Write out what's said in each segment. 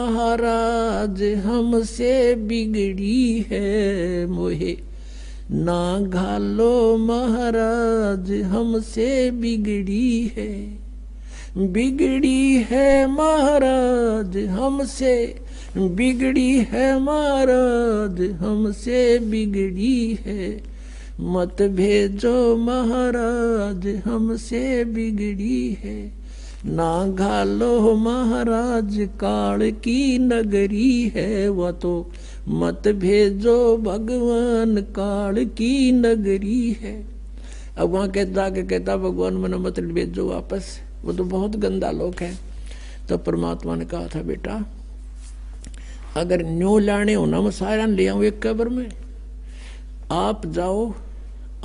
महाराज हमसे बिगड़ी है मोहे ना घालो महाराज हमसे बिगड़ी है महाराज हमसे बिगड़ी है महाराज हमसे बिगड़ी है मत भेजो महाराज हमसे बिगड़ी है ना घालो महाराज काल की नगरी है वह तो मत भेजो भगवान काल की नगरी है। अब वहां जाके कहता भगवान मना मत भेजो वापस, वो तो बहुत गंदा लोक है। तो परमात्मा ने कहा था बेटा अगर न्यू लाने हो ना मैं सारा ले आऊं एक कब्र में, आप जाओ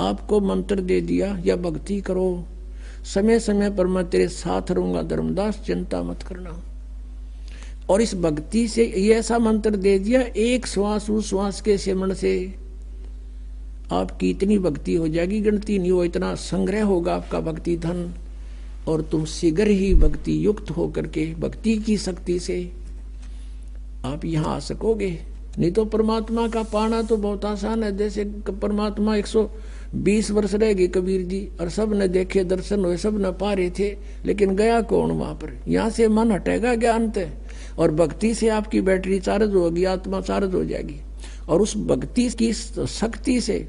आपको मंत्र दे दिया या भक्ति करो, समय समय पर मैं तेरे साथ रहूंगा धर्मदास चिंता मत करना। और इस भक्ति से ये ऐसा मंत्र दे दिया एक श्वास उस श्वास के सेवन से आपकी इतनी भक्ति हो जाएगी गिनती नहीं हो, इतना संग्रह होगा आपका भक्ति धन और तुम शीघ्र ही भक्ति युक्त होकर के भक्ति की शक्ति से आप यहाँ आ सकोगे। नहीं तो परमात्मा का पाना तो बहुत आसान है। जैसे परमात्मा 120 वर्ष रह गए कबीर जी और सब ने देखे दर्शन हुए सब न पा रहे थे, लेकिन गया कौन वहां पर। यहाँ से मन हटेगा ज्ञान से और भक्ति से आपकी बैटरी चार्ज होगी, आत्मा चार्ज हो जाएगी। और उस भक्ति की शक्ति से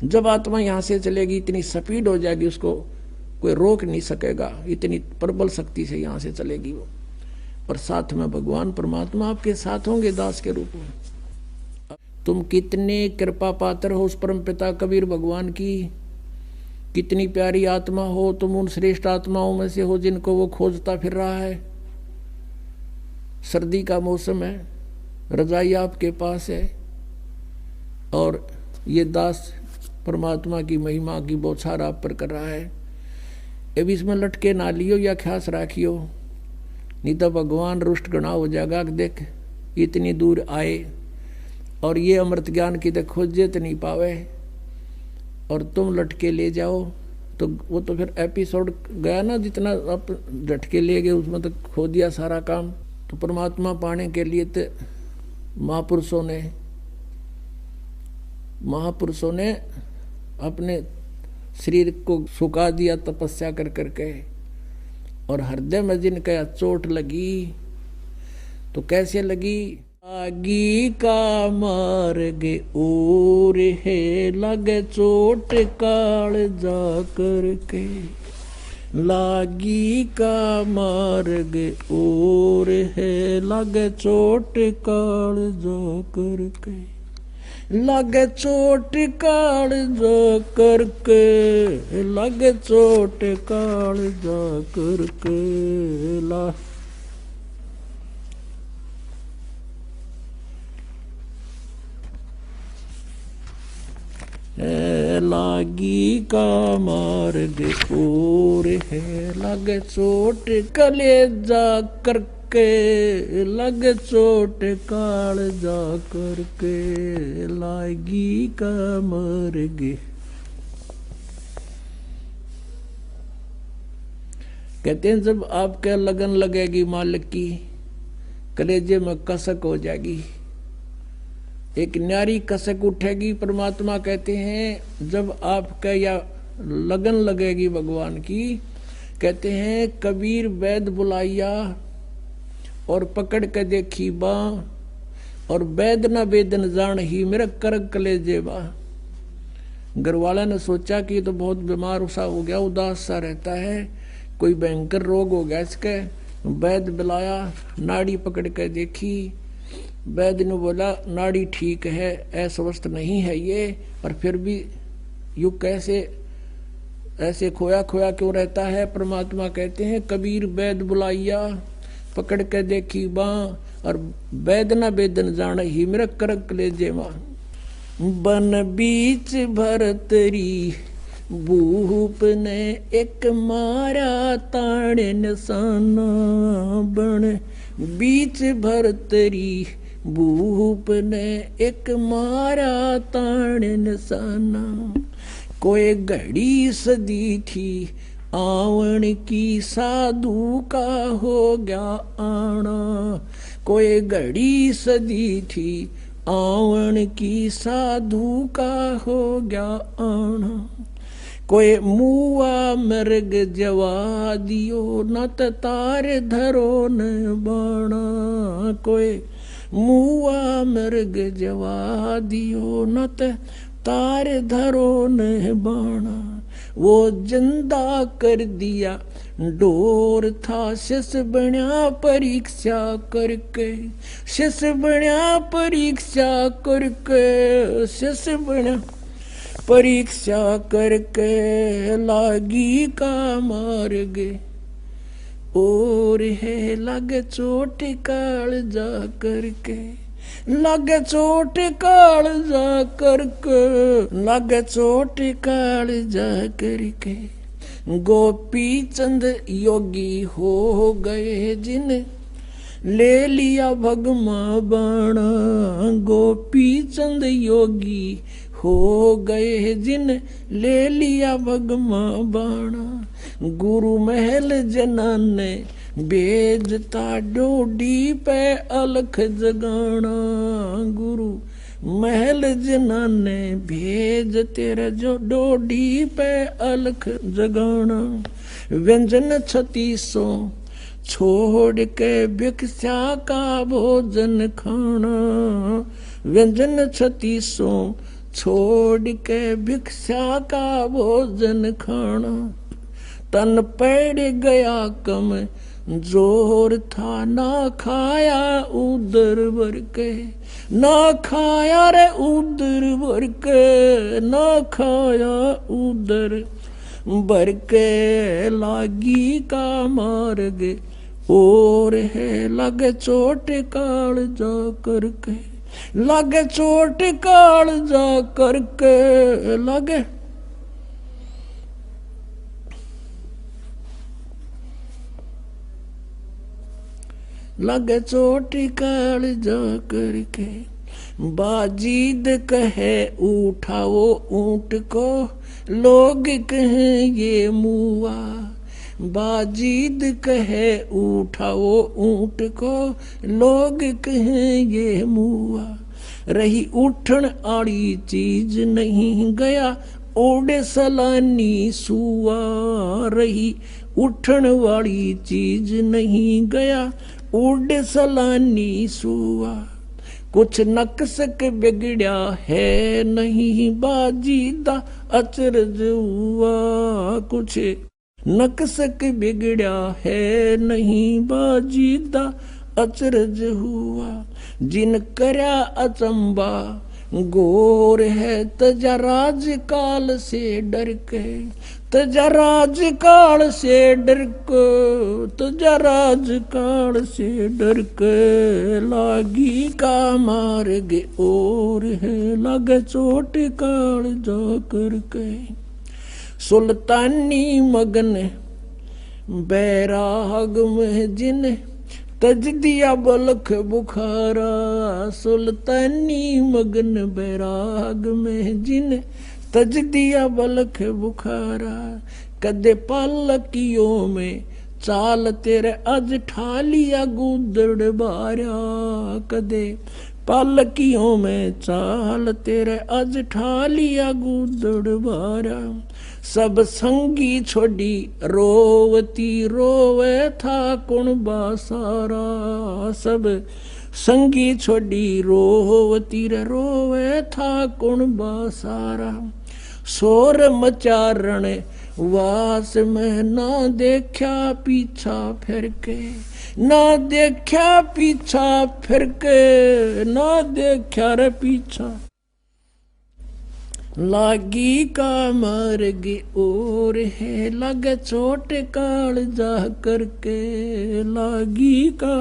जब आत्मा यहाँ से चलेगी इतनी स्पीड हो जाएगी उसको कोई रोक नहीं सकेगा, इतनी प्रबल शक्ति से यहाँ से चलेगी वो। और साथ में भगवान परमात्मा आपके साथ होंगे दास के रूप में। तुम कितने कृपा पात्र हो उस परम पिता कबीर भगवान की, कितनी प्यारी आत्मा हो तुम, उन श्रेष्ठ आत्माओं में से हो जिनको वो खोजता फिर रहा है। सर्दी का मौसम है, रजाई आपके पास है और ये दास परमात्मा की महिमा की बौछार आप पर कर रहा है। अब इसमें लटके ना लियो या ख्यास राखियो, नहीं तो भगवान रुष्ट गणा हो जाएगा। देख इतनी दूर आए और ये अमृत ज्ञान की तो खोजे तो नहीं पावे और तुम लटके ले जाओ, तो वो तो फिर एपिसोड गया ना, जितना आप लटके ले गए उसमें तो खो दिया सारा काम। तो परमात्मा पाने के लिए तो महापुरुषों ने अपने शरीर को सुखा दिया तपस्या कर करके, और हृदय में जिनका चोट लगी तो कैसे लगी। लागी का मार्ग और है लगे चोट काल जा करके, लागी का मार्ग और है लगे चोट काल जा करके, लगे चोट काल जा करके, लगे चोट काल जा करके ला। लागी का मार्ग और है लगे चोट कलेजा करके, लगे चोट काल जा करके, लागी का मार्ग। कहते हैं जब आपके लगन लगेगी मालिक की, कलेजे में कसक हो जाएगी, एक न्यारी कसक उठेगी। परमात्मा कहते हैं जब आपका या लगन लगेगी भगवान की, कहते हैं कबीर वैद बुलाइया और पकड़ के देखी बा, और वैद न वेदन जान ही मेरा करक कलेजे बा। घरवाला ने सोचा कि ये तो बहुत बीमार सा हो गया, उदास सा रहता है, कोई भयंकर रोग हो गया इसके। वैद बुलाया, नाड़ी पकड़ के देखी, वैद्य ने बोला नाड़ी ठीक है, अस्वस्थ नहीं है ये, पर फिर भी युग कैसे ऐसे खोया खोया क्यों रहता है। परमात्मा कहते हैं कबीर वैद्य बुलाइया पकड़ के देखी बाँ, और वैद्य न वेदन जान ही मेरा करक ले जेवा। बन बीच भरतरी भूप ने एक मारा ताणे निशाना, बन बीच भरतरी भूप ने एक मारा ताण निशाना। कोई घड़ी सदी थी आवन की, साधु का हो गया आना, कोई घड़ी सदी थी आवन की, साधु का हो गया आना। कोई मुआ मृग जवा दियो, न तार धरो न बाणा। कोई मुआ मृग जवा दियो, न तार धरो न बाणा। वो जिंदा कर दिया डोर था, शिष बण्या परीक्षा करके। शिष बण्या परीक्षा करके, शिष बण्या परीक्षा करके, लागी का मार्ग और है लगे चोट काल जा करके। लगे चोट काल जा करके, लगे चोट काल जा करके। गोपी चंद योगी हो गए जिन ले लिया भगमा बाणा। गोपी चंद योगी हो गए जिन ले लिया भगमा बाणा। गुरु महल जनान ने बेजता डोडी पे अलख जगाना। गुरु महल जनान ने भेज तेरे जो डोडी पे अलख जगाना। व्यंजन 3600 छोड़ के भिक्षा का भोजन खाना। व्यंजन 3600 छोड़ के भिक्षा का भोजन खाना। तन पड़ गया कम जोर था, ना खाया उदर भर के। ना खाया रे उदर भर के, ना खाया उदर भर के। लागी का मार्ग और है लगे चोट काल जा करके। लगे चोट काल जा करके, लगे लगे चोट काल जा करके। बाजीद कहे उठाओ ऊंट को, लोग कहें ये मुआ। बाजीद कहे उठाओ ऊंट को, लोग कहें ये मुआ। रही उठन आड़ी चीज नहीं गया ओडे सलानी सुआ। रही उठन वाली चीज नहीं गया ओडे सलानी सुआ। कुछ नक्सक बिगड़या है नहीं, बाजीदा अचरज हुआ। कुछ नक्सक बिगड़या है नहीं, बाजीदा अचरज हुआ। जिन करया अचंबा गोर है, तजा राज काल से डर के। तजा राज काल से डर के, तजा राज काल से डर के। लागी का मार्ग और है लगे चोट काल जा करके। सुल्तानी मगन बैराग में जिन तज दिया बलख बुखारा। सुल्तानी मगन बैराग में जिन तज दिया बलख बुखारा। कदे पालकियों में चाल तेरे अज ठा लिया गुदड़ बारा। कदे पालकियों में चाल तेरे अज ठा लिया गुदड़ बारा। सब संगी छोड़ी रोवती रोवे था कुण बासारा। सब संगी छोड़ी रोवती रोवे था कुण बासारा। शोर मचारण वास में ना देखा पीछा फिर के। ना देखा पीछा फिर के, ना देखा रे पीछा। लागी का मार्ग और है लगे चोट काल जा करके। लागी का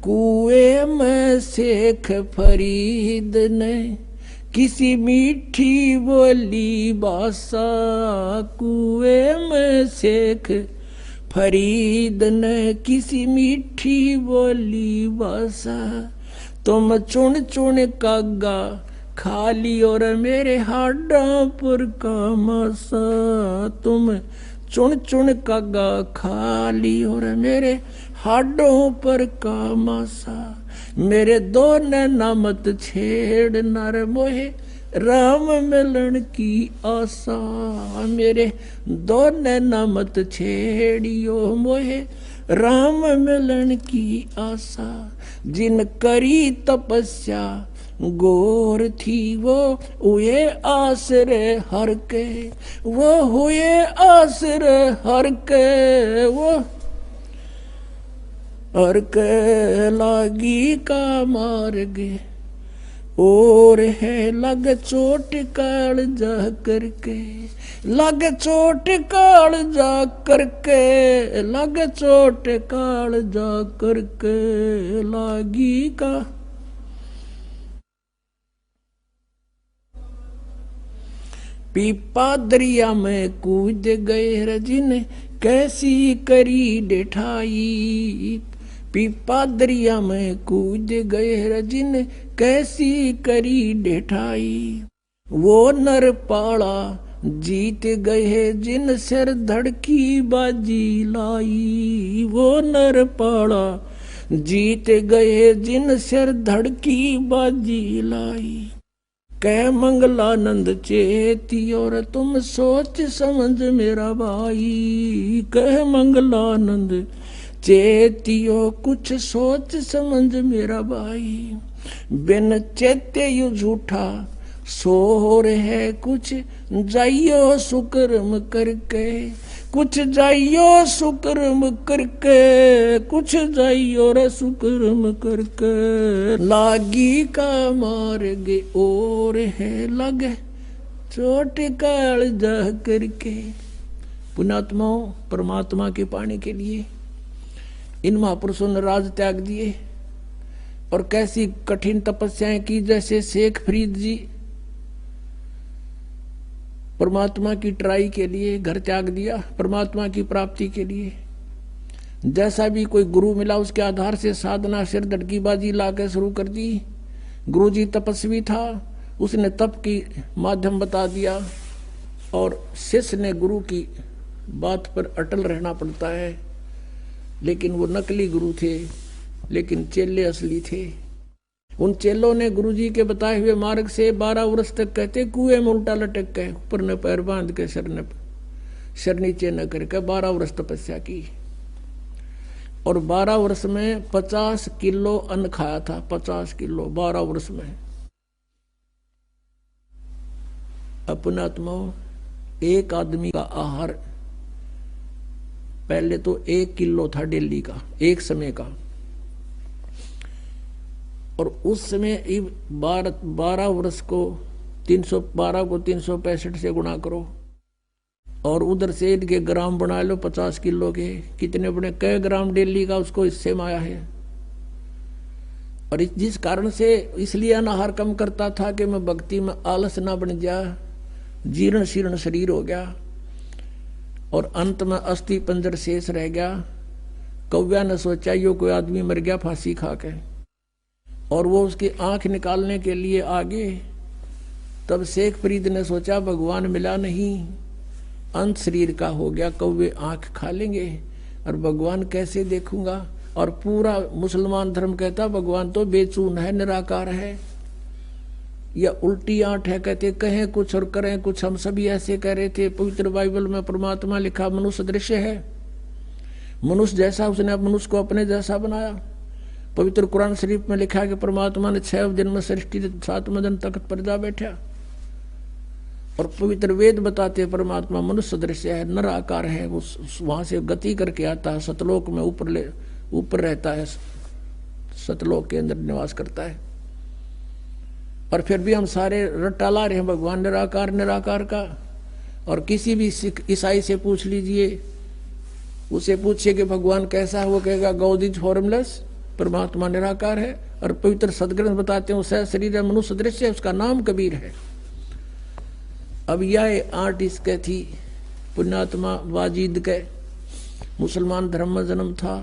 कुएं में शेख फरीद ने किसी मीठी बोली बासा। कुएं में शेख फरीद ने किसी मीठी बोली बासा। तुम चुन चुन कागा खाली और मेरे हाडा पर का मासा। तुम चुन चुन कागा खाली और मेरे हाडों पर का मासा। मेरे दो नैना मत छेड़ नर मोहे राम मिलन की आशा। मेरे दो नैना मत छेड़ियो मोहे राम मिलन की आशा। जिन करी तपस्या गोर थी वो हुए आसरे हर के, वो हुए आसरे हर के, वो हर के लागी का मार गे और है लग चोट काल जा करके, लग चोट काल जा करके, लग चोट काल जा करके लागी का। पीपा दरिया में कूद गए रजिन कैसी करी डिठाई। पीपा दरिया में कूद गए रजिन कैसी करी डिठाई। वो नर पाड़ा जीत गए जिन सिर धड़की बाजी लाई। वो नर पाड़ा जीत गए जिन सिर धड़की बाजी लाई। कह मंगलानंद चेती और तुम सोच समझ मेरा भाई। कह मंगलानंद चेतियो कुछ सोच समझ मेरा भाई। बिन चेते यू झूठा सोर है कुछ जाइयो सुकर्म करके, कुछ जाइयो सुकर्म करके, कुछ जाइयो रे सुकर्म करके लागी का मार्गे और है लगे चोट काल जा करके। पुण्यात्माओं, परमात्मा के पाने के लिए इन महापुरुषों ने राज त्याग दिए और कैसी कठिन तपस्याएं की। जैसे शेख फरीद जी परमात्मा की ट्राई के लिए घर त्याग दिया परमात्मा की प्राप्ति के लिए। जैसा भी कोई गुरु मिला उसके आधार से साधना सिर धड़कीबाजी लाकर शुरू कर दी। गुरु जी तपस्वी था, उसने तप की माध्यम बता दिया और शिष्य ने गुरु की बात पर अटल रहना पड़ता है। लेकिन वो नकली गुरु थे, लेकिन चेले असली थे। उन चेलों ने गुरुजी के बताए हुए मार्ग से 12 वर्ष तक कहते कुएं में उल्टा लटक के ऊपर न पैर बांध के सर नीचे न करके 12 वर्ष तपस्या की। और 12 वर्ष में 50 किलो अन्न खाया था, 50 किलो 12 वर्ष में। अपना आत्माओं, एक आदमी का आहार पहले तो 1 किलो था डेली का, एक समय का। और उस समय 12 वर्ष को 312 को 365 से गुणा करो और उधर से इनके ग्राम बना लो 50 किलो के। कितने बड़े कई ग्राम डेली का उसको हिस्से में आया है। और जिस कारण से इसलिए अनाहार कम करता था कि मैं भक्ति में आलस ना बन जा, जीर्ण शीर्ण शरीर हो गया और अंत में अस्थि पंजर शेष रह गया। कौव्या ने सोचा यो कोई आदमी मर गया फांसी खा के, और वो उसकी आंख निकालने के लिए आगे। तब शेख फरीद ने सोचा भगवान मिला नहीं, अंत शरीर का हो गया, कौवे आंख खा लेंगे और भगवान कैसे देखूंगा। और पूरा मुसलमान धर्म कहता भगवान तो बेचून है, निराकार है, या उल्टी आंट है। कहते कहें कुछ और करें कुछ, हम सभी ऐसे कह रहे थे। पवित्र बाइबल में परमात्मा लिखा मनुष्य दृश्य है, मनुष्य जैसा उसने मनुष्य को अपने जैसा बनाया। पवित्र कुरान शरीफ में लिखा है कि परमात्मा ने 6 दिन में सृष्टि 7वें दिन तख्त पर जा बैठा। और पवित्र वेद बताते परमात्मा मनुष्य दृश्य है, निराकार है, वो वहां से गति करके आता है, सतलोक में ऊपर रहता है, सतलोक के अंदर निवास करता है। और फिर भी हम सारे रट्टा ला रहे हैं भगवान निराकार निराकार का। और किसी भी सिख ईसाई से पूछ लीजिए, उसे पूछिए कि भगवान कैसा है, वो कहेगा गॉड इज फॉर्मलेस, परमात्मा निराकार है। और पवित्र सदग्रंथ बताते हैं उसका शरीर मनुष्य दृश्य है, उसका नाम कबीर है। अब यह आर्ट इसके थी पुण्यात्मा वाजिद के, मुसलमान धर्म में जन्म था,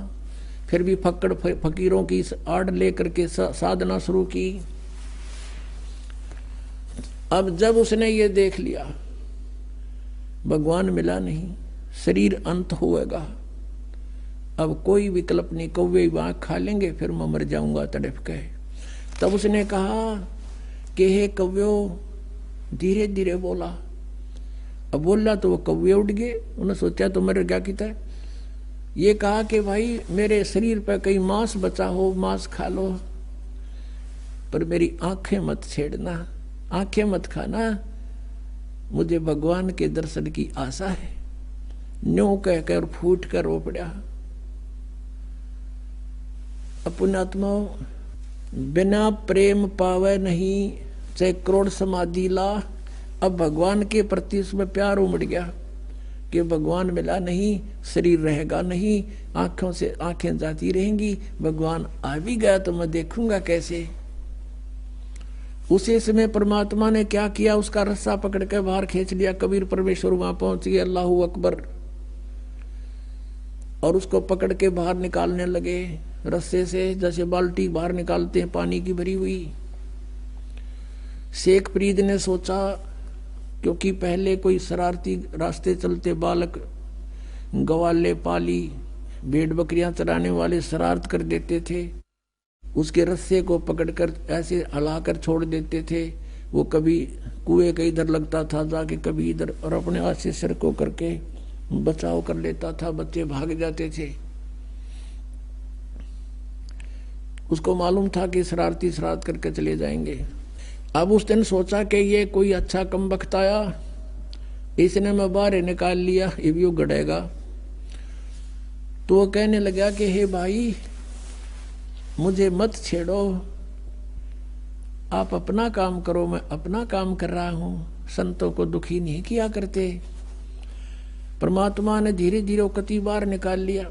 फिर भी फक्कड़ फकीरों की आड़ लेकर के साधना शुरू की। अब जब उसने ये देख लिया भगवान मिला नहीं, शरीर अंत होएगा। अब कोई विकल्प नहीं, कौवे वहां खा लेंगे, फिर मैं मर जाऊंगा तड़प के। तब उसने कहा कि हे कव्यो, धीरे धीरे बोला। अब बोला तो वो कौवे उड़ गए, उन्होंने सोचा तो मर गया किता है। ये कहा कि भाई मेरे शरीर पर कहीं मांस बचा हो, मांस खा लो, पर मेरी आंखें मत छेड़ना, आंखें मत खाना, मुझे भगवान के दर्शन की आशा है। न्यों कहकर फूट कर रो पड़ा। पुण्यात्मा, बिना प्रेम पावे नहीं, चाहे करोड़ समाधि ला। अब भगवान के प्रति उसमें प्यार उमड़ गया कि भगवान मिला नहीं, शरीर रहेगा नहीं, आंखों से आंखें जाती रहेंगी, भगवान आ भी गया तो मैं देखूंगा कैसे। उसी समय परमात्मा ने क्या किया, उसका रस्सा पकड़ के बाहर खींच लिया। कबीर परमेश्वर वहां पहुंच गए, अल्लाहू अकबर, और उसको पकड़ के बाहर निकालने लगे रस्से से, जैसे बाल्टी बाहर निकालते हैं पानी की भरी हुई। शेख फरीद ने सोचा, क्योंकि पहले कोई शरारती रास्ते चलते बालक, गवाले पाली, भेड़ बकरियां चराने वाले शरारत कर देते थे, उसके रस्से को पकड़कर ऐसे हिलाकर छोड़ देते थे। वो कभी कुएं के इधर लगता था जाके, कभी इधर, और अपने हाथ से सिर को करके बचाव कर लेता था, बच्चे भाग जाते थे। उसको मालूम था कि शरारती शरारत करके चले जाएंगे। अब उस दिन सोचा कि ये कोई अच्छा कमबख्त आया, इसने मैं बाहर निकाल लिया, ये भी गड़ेगा। तो वो कहने लगा कि हे भाई, मुझे मत छेड़ो, आप अपना काम करो, मैं अपना काम कर रहा हूं, संतों को दुखी नहीं किया करते। परमात्मा ने धीरे धीरे कति बार निकाल लिया,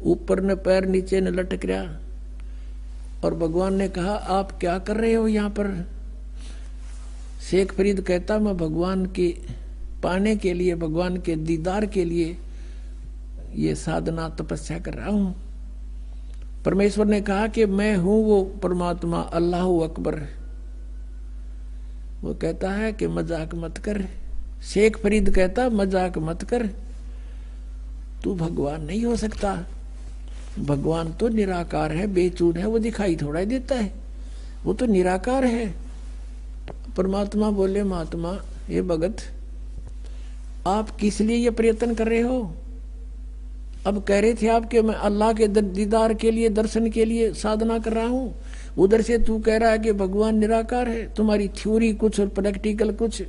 ऊपर ने पैर नीचे ने लटक रहा, और भगवान ने कहा आप क्या कर रहे हो यहाँ पर। शेख फरीद कहता, मैं भगवान के पाने के लिए, भगवान के दीदार के लिए ये साधना तपस्या कर रहा हूं। परमेश्वर ने कहा कि मैं हूं वो परमात्मा, अल्लाहू अकबर। वो कहता है कि मजाक मत कर। शेख फरीद कहता, मजाक मत कर, तू भगवान नहीं हो सकता, भगवान तो निराकार है, बेचून है, वो दिखाई थोड़ा ही देता है, वो तो निराकार है। परमात्मा बोले, महात्मा ये भगत, आप किस लिए ये प्रयत्न कर रहे हो। अब कह रहे थे आप कि मैं अल्लाह के दीदार के लिए, दर्शन के लिए साधना कर रहा हूं, उधर से तू कह रहा है कि भगवान निराकार है। तुम्हारी थ्योरी कुछ और प्रैक्टिकल कुछ।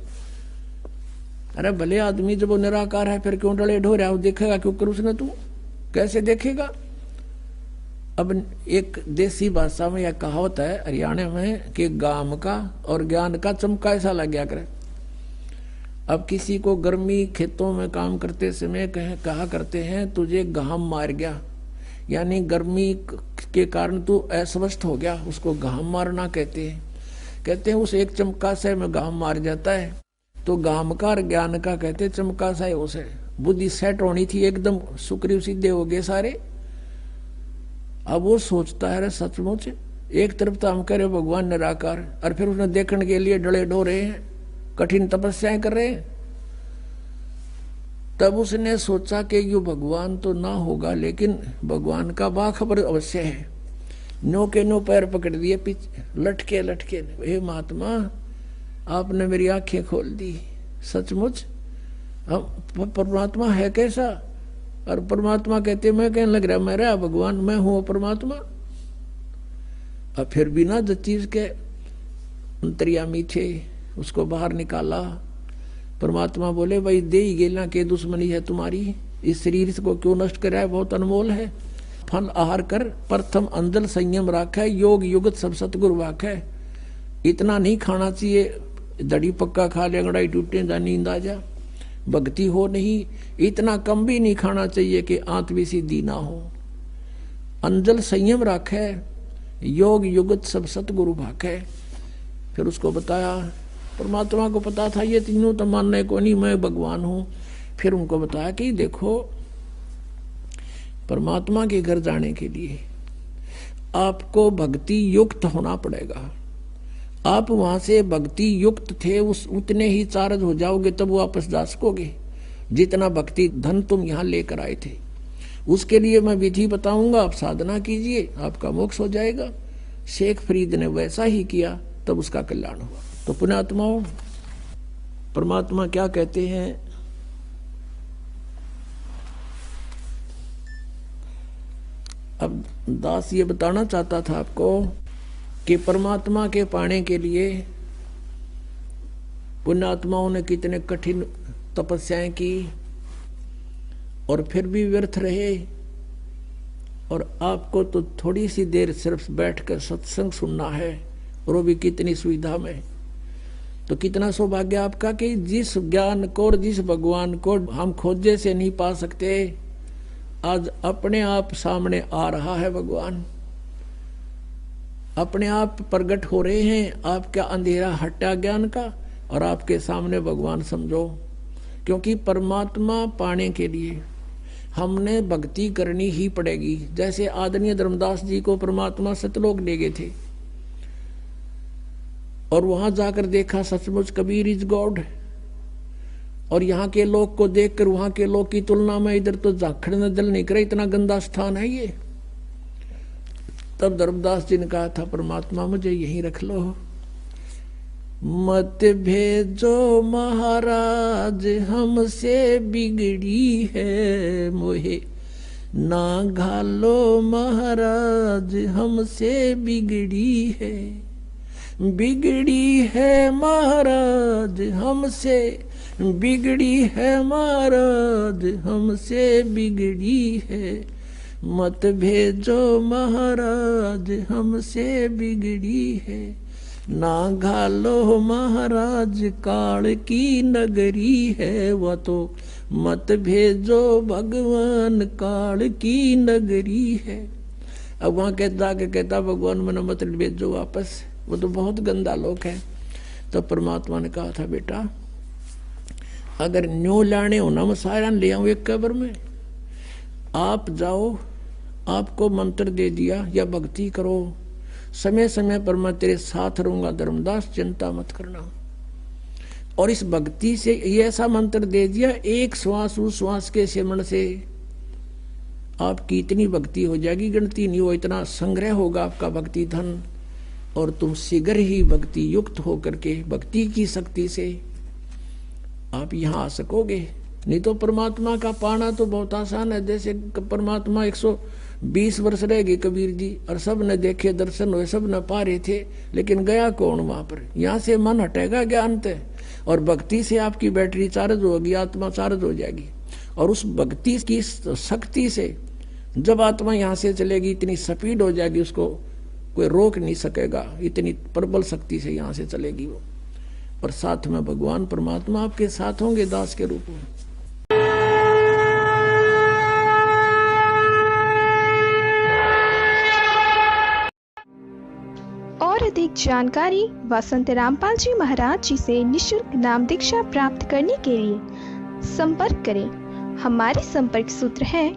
अरे भले आदमी जब वो निराकार है फिर क्यों डले ढो रहा, देखेगा क्यों कर उसने, तू कैसे देखेगा। अब एक देसी भाषा में यह कहावत है हरियाणा में कि गाम का और ज्ञान का चमका ऐसा लग गया करे। अब किसी को गर्मी खेतों में काम करते समय कहा करते हैं तुझे घाम मार गया, यानी गर्मी के कारण तू अस्वस्थ हो गया, उसको घाम मारना कहते हैं। कहते हैं उस एक चमका से में घाम मार जाता है, तो घाम का और ज्ञान का कहते चमका सा है। उसे बुद्धि सेट होनी थी, एकदम सुक्रिय सीधे हो गए सारे। अब वो सोचता है सचमुच एक तरफ तो हम कह रहे भगवान निराकार, और फिर उसने देखने के लिए डले डो रहे हैं, कठिन तपस्याएं कर रहे हैं। तब उसने सोचा कि यो भगवान तो ना होगा, लेकिन भगवान का बाखबर अवश्य है। नो के नो पैर पकड़ दिए पीछे, लटके लटके, हे महात्मा आपने मेरी आंखें खोल दी, सचमुच हम परमात्मा है कैसा। और परमात्मा कहते मैं कहने लग रहा मेरा भगवान, मैं हूं परमात्मा। अब फिर बिना जिस चीज के अंतर्यामी थे उसको बाहर निकाला। परमात्मा बोले भाई दे ही गेला के दुश्मनी है तुम्हारी, इस शरीर को क्यों नष्ट करा है, बहुत अनमोल है। फल आहार कर प्रथम अंजल संयम राख है, योग युगत सब सतगुरु वाक है। इतना नहीं खाना चाहिए, दड़ी पक्का खा ले अंगड़ाई टूटे जा नींद आ जा, भक्ति हो नहीं। इतना कम भी नहीं खाना चाहिए कि आत्मी सिद्धि ना हो। अंजल संयम राखे, योग युगत सब सतगुरु भाखे। फिर उसको बताया, परमात्मा को पता था ये तीनों तो मानने को नहीं, मैं भगवान हूं। फिर उनको बताया कि देखो परमात्मा के घर जाने के लिए आपको भक्ति युक्त होना पड़ेगा। आप वहां से भक्ति युक्त थे, उस उतने ही चार्ज हो जाओगे तब वापस जा सकोगे। जितना भक्ति धन तुम यहाँ लेकर आए थे। उसके लिए मैं विधि बताऊंगा, आप साधना कीजिए, आपका मोक्ष हो जाएगा। शेख फरीद ने वैसा ही किया, तब उसका कल्याण हुआ। तो पुण्यात्माओं, परमात्मा क्या कहते हैं, अब दास ये बताना चाहता था आपको कि परमात्मा के पाने के लिए पुण्यात्माओं ने कितने कठिन तपस्याएं की और फिर भी व्यर्थ रहे। और आपको तो थोड़ी सी देर सिर्फ बैठकर सत्संग सुनना है, और वो भी कितनी सुविधा में। तो कितना सौभाग्य आपका कि जिस ज्ञान को और जिस भगवान को हम खोजे से नहीं पा सकते, आज अपने आप सामने आ रहा है भगवान, अपने आप प्रकट हो रहे हैं। आपका अंधेरा हटा ज्ञान का, और आपके सामने भगवान समझो। क्योंकि परमात्मा पाने के लिए हमने भक्ति करनी ही पड़ेगी। जैसे आदरणीय धर्मदास जी को परमात्मा सतलोक ले गए थे, और वहां जाकर देखा सचमुच कबीर इज गॉड, और यहाँ के लोग को देखकर वहां के लोग की तुलना में इधर तो झाखड़ न जल नहीं करे, इतना गंदा स्थान है ये। तब धर्मदास जी ने कहा था, परमात्मा मुझे यहीं रख लो, मत भेजो महाराज हमसे बिगड़ी है मोहे, ना घालो महाराज हमसे बिगड़ी है, बिगड़ी है महाराज हमसे, बिगड़ी है महाराज हमसे बिगड़ी है, मत भेजो महाराज हमसे बिगड़ी है, ना घालो महाराज काल की नगरी है, वह तो मत भेजो भगवान काल की नगरी है। अब वहां कहता भगवान मना मत भेजो वापस, वो तो बहुत गंदा लोक है। तो परमात्मा ने कहा था, बेटा अगर न्यू लाने हो ना, मैं सारा ले आऊं एक कब्र में, आप जाओ, आपको मंत्र दे दिया या भक्ति करो, समय समय पर मैं तेरे साथ रहूंगा धर्मदास, चिंता मत करना। और इस भक्ति से ये ऐसा मंत्र दे दिया, एक श्वास उस श्वास के सिमरण से आपकी इतनी भक्ति हो जाएगी, गिनती नहीं हो, इतना संग्रह होगा आपका भक्ति धन, और तुम शीघ्र ही भक्ति युक्त होकर के भक्ति की शक्ति से आप यहाँ आ सकोगे। नहीं तो परमात्मा का पाना तो बहुत आसान है। जैसे परमात्मा 120 वर्ष रह गए कबीर जी, और सब ने देखे, दर्शन हुए, सब ने पा रहे थे, लेकिन गया कौन वहां पर? यहाँ से मन हटेगा ज्ञान से, और भक्ति से आपकी बैटरी चार्ज होगी, आत्मा चार्ज हो जाएगी। और उस भक्ति की शक्ति से जब आत्मा यहाँ से चलेगी, इतनी स्पीड हो जाएगी, उसको कोई रोक नहीं सकेगा, इतनी प्रबल शक्ति से यहाँ से चलेगी वो। और साथ में भगवान परमात्मा आपके साथ होंगे दास के रूप में। और अधिक जानकारी वसंत रामपाल जी महाराज जी से निशुल्क नाम दीक्षा प्राप्त करने के लिए संपर्क करें। हमारे संपर्क सूत्र है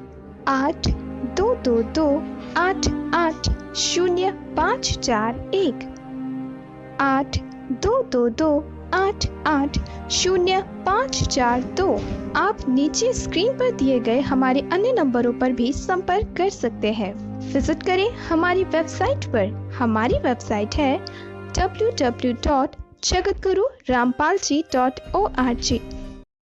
8222880541 8222880542। आप नीचे स्क्रीन पर दिए गए हमारे अन्य नंबरों पर भी संपर्क कर सकते हैं। विजिट करें हमारी वेबसाइट पर। हमारी वेबसाइट है www.jagatgururampalji.org।